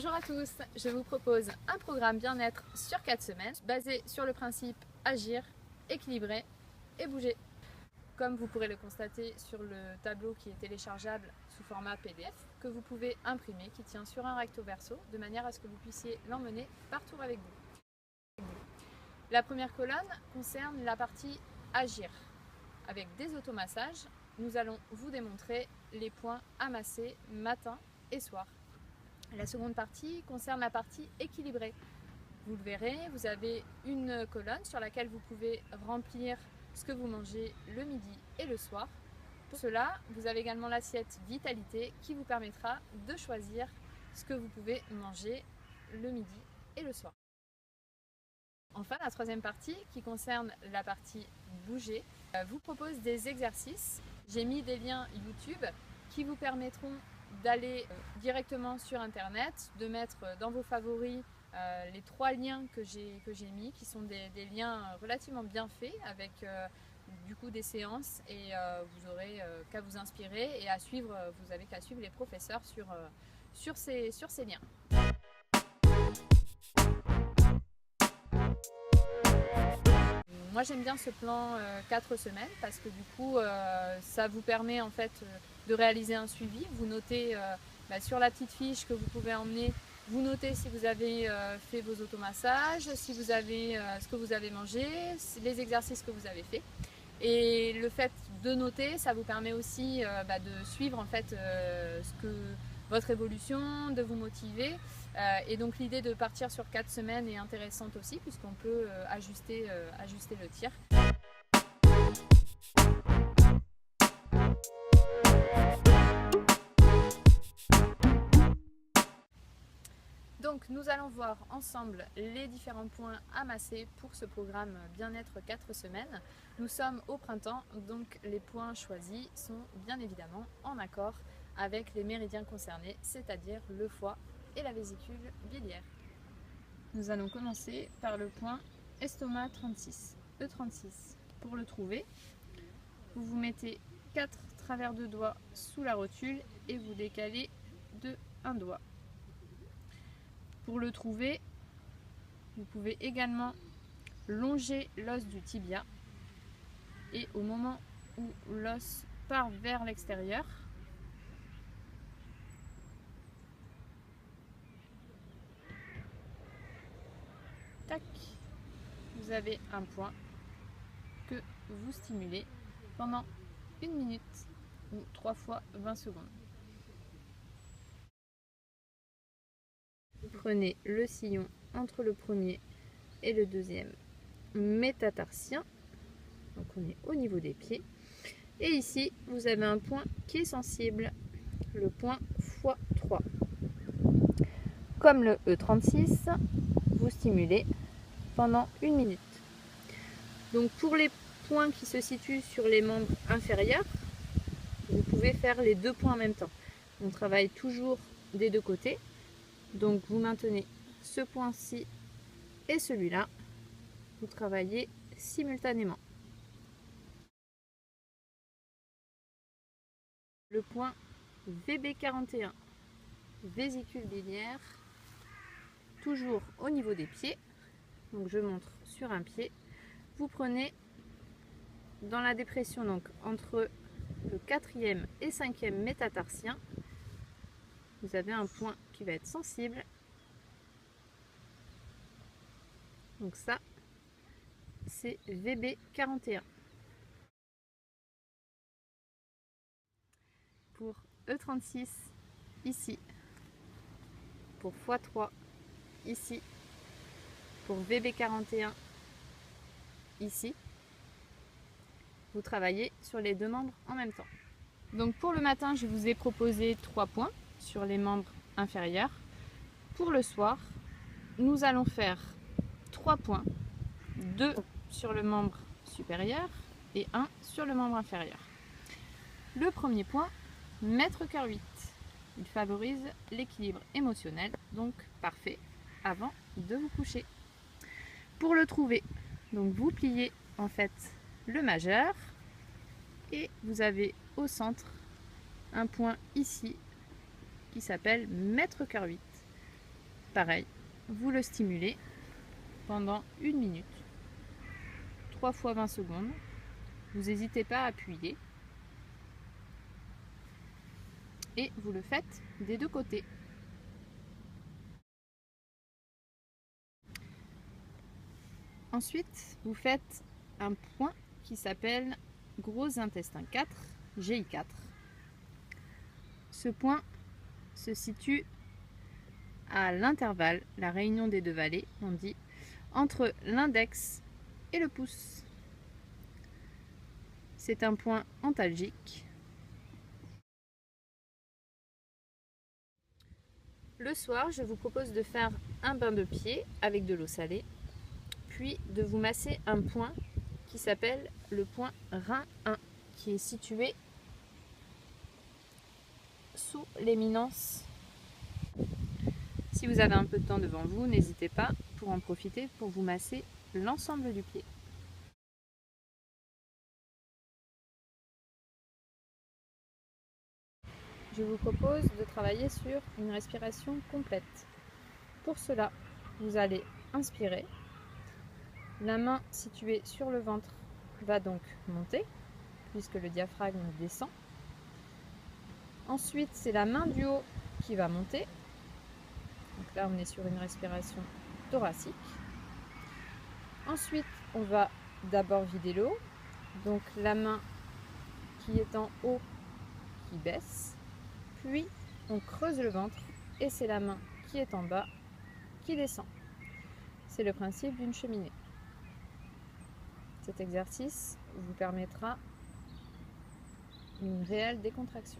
Bonjour à tous, je vous propose un programme bien-être sur 4 semaines basé sur le principe agir, équilibrer et bouger. Comme vous pourrez le constater sur le tableau qui est téléchargeable sous format PDF que vous pouvez imprimer, qui tient sur un recto verso de manière à ce que vous puissiez l'emmener partout avec vous. La première colonne concerne la partie agir. Avec des automassages, nous allons vous démontrer les points à masser matin et soir. La seconde partie concerne la partie équilibrée. Vous le verrez, vous avez une colonne sur laquelle vous pouvez remplir ce que vous mangez le midi et le soir. Pour cela, vous avez également l'assiette vitalité qui vous permettra de choisir ce que vous pouvez manger le midi et le soir. Enfin, la troisième partie qui concerne la partie bouger vous propose des exercices. J'ai mis des liens YouTube qui vous permettront d'aller directement sur internet, de mettre dans vos favoris les 3 liens que j'ai mis, qui sont des liens relativement bien faits avec du coup des séances, et vous aurez qu'à vous inspirer et à suivre, vous avez qu'à suivre les professeurs sur ces liens. Moi j'aime bien ce plan 4 semaines parce que du coup ça vous permet en fait de réaliser un suivi. Vous notez sur la petite fiche que vous pouvez emmener, vous notez si vous avez fait vos automassages, si vous avez ce que vous avez mangé, les exercices que vous avez fait. Et le fait de noter, ça vous permet aussi de suivre en fait votre évolution, de vous motiver. Et donc l'idée de partir sur 4 semaines est intéressante aussi puisqu'on peut ajuster le tir. Donc nous allons voir ensemble les différents points à masser pour ce programme bien-être 4 semaines. Nous sommes au printemps, donc les points choisis sont bien évidemment en accord avec les méridiens concernés, c'est-à-dire le foie et la vésicule biliaire. Nous allons commencer par le point estomac 36, E36. Pour le trouver, vous vous mettez 4 travers de doigts sous la rotule et vous décalez de 1 doigt. Pour le trouver, vous pouvez également longer l'os du tibia et au moment où l'os part vers l'extérieur, tac, vous avez un point que vous stimulez pendant 1 minute ou 3 fois 20 secondes. Prenez le sillon entre le premier et le deuxième métatarsien, donc on est au niveau des pieds, et ici vous avez un point qui est sensible, le point x3. Comme le E36, vous stimulez pendant 1 minute. Donc pour les points qui se situent sur les membres inférieurs, vous pouvez faire les 2 points en même temps. On travaille toujours des 2 côtés. Donc vous maintenez ce point-ci et celui-là, vous travaillez simultanément. Le point VB41, vésicule biliaire, toujours au niveau des pieds. Donc je montre sur un pied. Vous prenez dans la dépression, donc entre le 4e et 5e métatarsien, vous avez un point qui va être sensible. Donc ça, c'est VB41. Pour E36, ici. Pour x3, ici. Pour VB41, ici. Vous travaillez sur les 2 membres en même temps. Donc pour le matin, je vous ai proposé 3 points sur les membres inférieurs. Pour le soir, nous allons faire 3 points, 2 sur le membre supérieur et 1 sur le membre inférieur. Le premier point, mettre cœur 8. Il favorise l'équilibre émotionnel, donc parfait avant de vous coucher. Pour le trouver, donc vous pliez en fait le majeur et vous avez au centre un point ici qui s'appelle mettre cœur 8. pareil, vous le stimulez pendant 1 minute, 3 fois 20 secondes. Vous n'hésitez pas à appuyer. Et vous le faites des deux côtés. Ensuite, vous faites un point qui s'appelle gros intestin 4, GI4. Ce point se situe à l'intervalle, la réunion des deux vallées, on dit, entre l'index et le pouce. C'est un point antalgique. Le soir, je vous propose de faire un bain de pied avec de l'eau salée, puis de vous masser un point qui s'appelle le point rein 1, qui est situé sous l'éminence. Si vous avez un peu de temps devant vous, n'hésitez pas pour en profiter pour vous masser l'ensemble du pied. Je vous propose de travailler sur une respiration complète. Pour cela, vous allez inspirer. La main située sur le ventre va donc monter, puisque le diaphragme descend. Ensuite, c'est la main du haut qui va monter. Donc là, on est sur une respiration thoracique. Ensuite, on va d'abord vider l'eau. Donc la main qui est en haut qui baisse. Puis, on creuse le ventre et c'est la main qui est en bas qui descend. C'est le principe d'une cheminée. Cet exercice vous permettra une réelle décontraction.